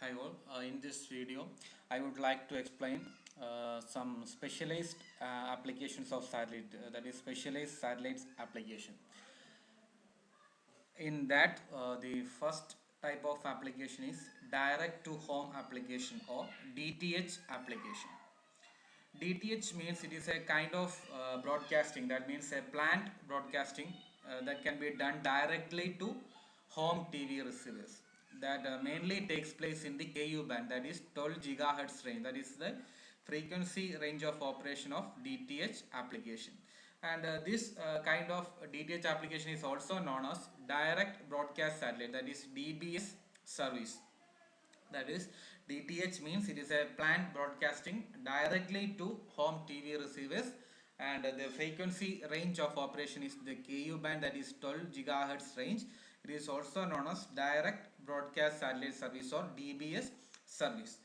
Hi all. In this video, I would like to explain some specialized applications of satellite, that is specialized satellites application. In that, the first type of application is direct to home application or DTH application. DTH means it is a kind of broadcasting, that means a planned broadcasting that can be done directly to home TV receivers. That mainly takes place in the KU band, that is 12 gigahertz range, that is the frequency range of operation of DTH application. And this kind of DTH application is also known as direct broadcast satellite, that is DBS service. That is, DTH means it is a planned broadcasting directly to home TV receivers, and the frequency range of operation is the KU band, that is 12 gigahertz range. It is also known as direct broadcast satellite service or DBS service.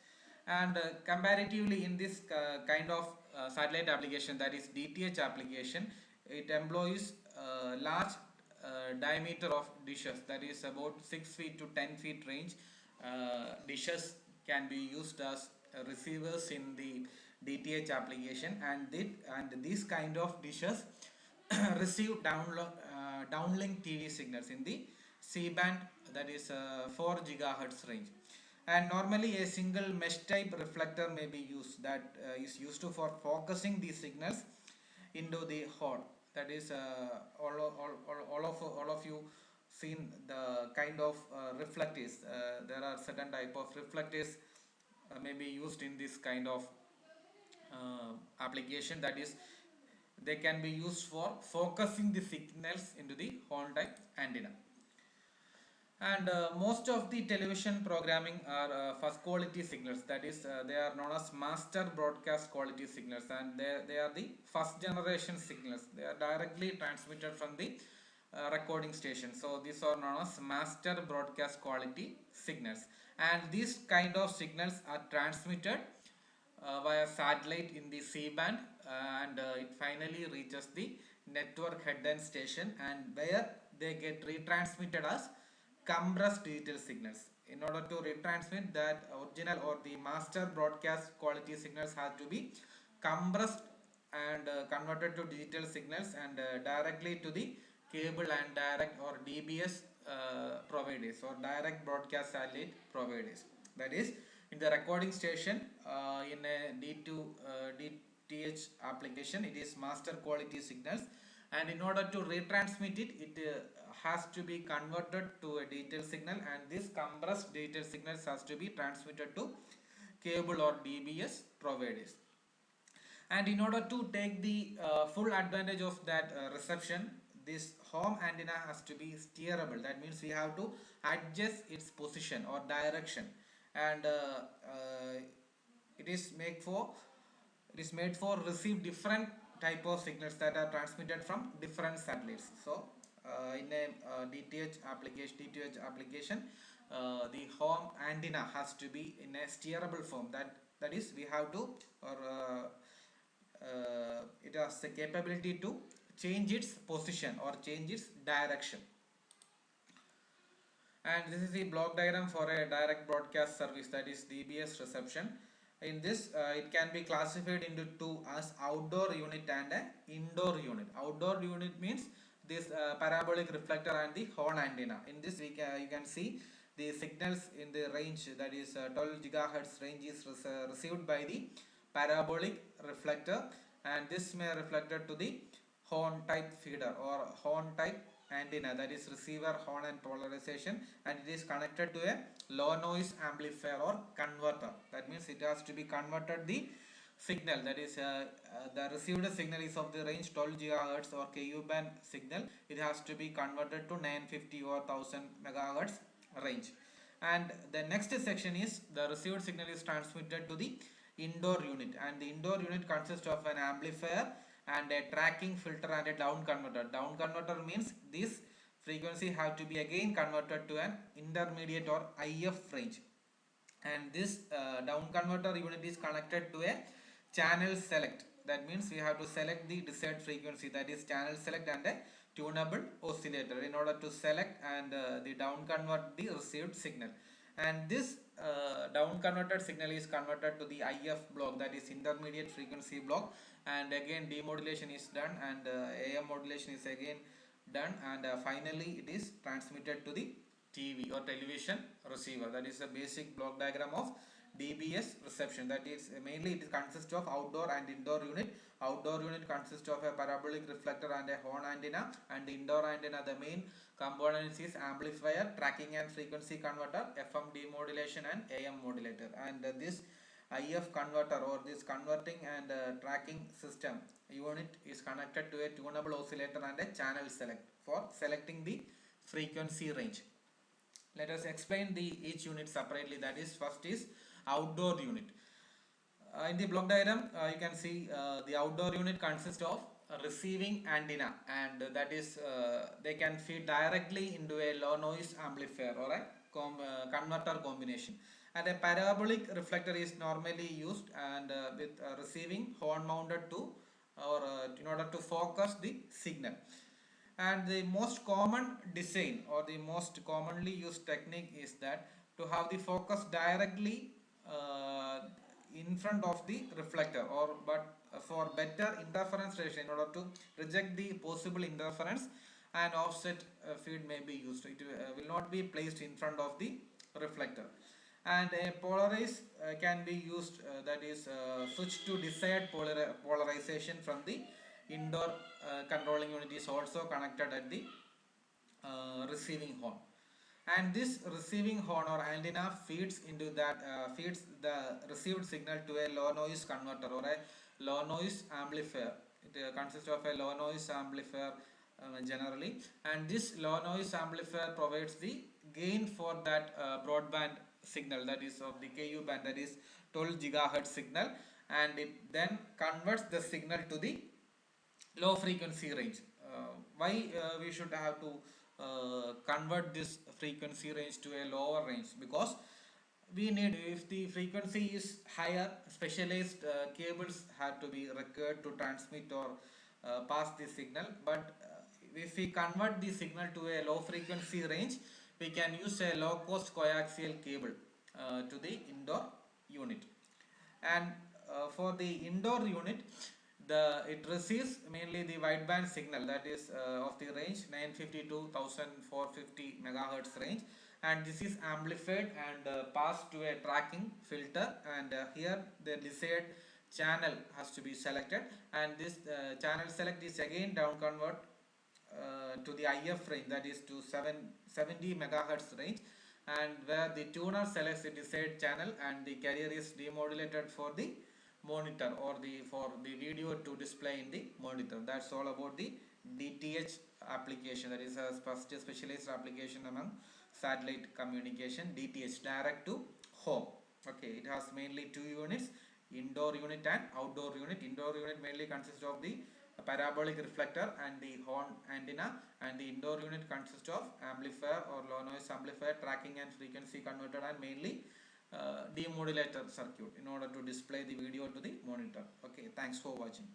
And comparatively in this kind of satellite application, that is DTH application, it employs large diameter of dishes, that is about 6 feet to 10 feet range. Dishes can be used as receivers in the DTH application, and these kind of dishes receive downlink TV signals in the C band, that is 4 gigahertz range. And normally a single mesh type reflector may be used, that is used for focusing these signals into the hole. That is all of you seen the kind of reflectors. There are certain type of reflectors may be used in this kind of application, that is they can be used for focusing the signals into the horn type antenna. And most of the television programming are first quality signals, that is they are known as master broadcast quality signals, and they are the first generation signals. They are directly transmitted from the recording station, so these are known as master broadcast quality signals. And these kind of signals are transmitted via satellite in the C band, and it finally reaches the network head end station, and where they get retransmitted as compressed digital signals. In order to retransmit that original or the master broadcast quality signals have to be compressed and converted to digital signals, and directly to the cable and direct or DBS providers or direct broadcast satellite providers. That is, in the recording station, in a DTH application, it is master quality signals, and in order to retransmit it, it has to be converted to a digital signal, and this compressed digital signals has to be transmitted to cable or DBS providers. And in order to take the full advantage of that reception, this home antenna has to be steerable. That means we have to adjust its position or direction, and it is made for receive different type of signals that are transmitted from different satellites. So in a DTH application, the home antenna has to be in a steerable form. That is, we have to, or it has the capability to change its position or change its direction. And this is the block diagram for a direct broadcast service, that is DBS reception. In this, it can be classified into two, as outdoor unit and an indoor unit. Outdoor unit means this parabolic reflector and the horn antenna. In this, you can see the signals in the range, that is 12 gigahertz range is received by the parabolic reflector, and this may reflected to the horn type feeder or horn type antenna, that is receiver horn and polarization, and it is connected to a low noise amplifier or converter. That means it has to be converted the signal, that is the received signal is of the range 12 gigahertz or KU band signal. It has to be converted to 950 or 1000 megahertz range. And the next section is the received signal is transmitted to the indoor unit, and the indoor unit consists of an amplifier and a tracking filter and a down converter. Down converter means this frequency have to be again converted to an intermediate or IF range, and this down converter unit is connected to a channel select. That means we have to select the desired frequency, that is channel select and a tunable oscillator, in order to select and the down convert the received signal. and this down converted signal is converted to the IF block, that is intermediate frequency block, and again demodulation is done, and AM modulation is again done, and finally it is transmitted to the TV or television receiver. That is a basic block diagram of DBS reception. That is mainly it consists of outdoor and indoor unit. Outdoor unit consists of a parabolic reflector and a horn antenna, and the indoor antenna, the main components is amplifier, tracking and frequency converter, FM demodulation and AM modulator. And this IF converter or this converting and tracking system unit is connected to a tunable oscillator and a channel select for selecting the frequency range. Let us explain the each unit separately. That is, first is outdoor unit. In the block diagram, you can see the outdoor unit consists of a receiving antenna, and that is they can feed directly into a low noise amplifier or a converter combination, and a parabolic reflector is normally used, and with receiving horn mounted to or in order to focus the signal. And the most common design or the most commonly used technique is that to have the focus directly in front of the reflector, or but for better interference ratio, in order to reject the possible interference, and offset feed may be used. It will not be placed in front of the reflector. And a polarize can be used, that is switch to desired polarization from the indoor controlling unit is also connected at the receiving horn, and this receiving horn or antenna feeds into that feeds the received signal to a low noise converter or a low noise amplifier. It consists of a low noise amplifier generally, and this low noise amplifier provides the gain for that broadband signal, that is of the Ku band, that is 12 gigahertz signal, and it then converts the signal to the low frequency range. Why we should have to convert this frequency range to a lower range? Because we need, if the frequency is higher, specialized cables have to be required to transmit or pass the signal, but if we convert the signal to a low frequency range, we can use a low cost coaxial cable to the indoor unit. And for the indoor unit, it receives mainly the wideband signal, that is of the range 950 to 1450 megahertz range, and this is amplified and passed to a tracking filter, and here the desired channel has to be selected, and this channel select is again down convert to the IF range, that is to 70 megahertz range, and where the tuner selects the desired channel, and the carrier is demodulated for the monitor or for the video to display in the monitor. That's all about the DTH application, that is a first specialized application among satellite communication, DTH, direct to home. Okay, it has mainly two units, indoor unit and outdoor unit. Indoor unit mainly consists of the parabolic reflector and the horn antenna, and the indoor unit consists of amplifier or low noise amplifier, tracking and frequency converter, and mainly demodulator circuit in order to display the video to the monitor. Okay, thanks for watching.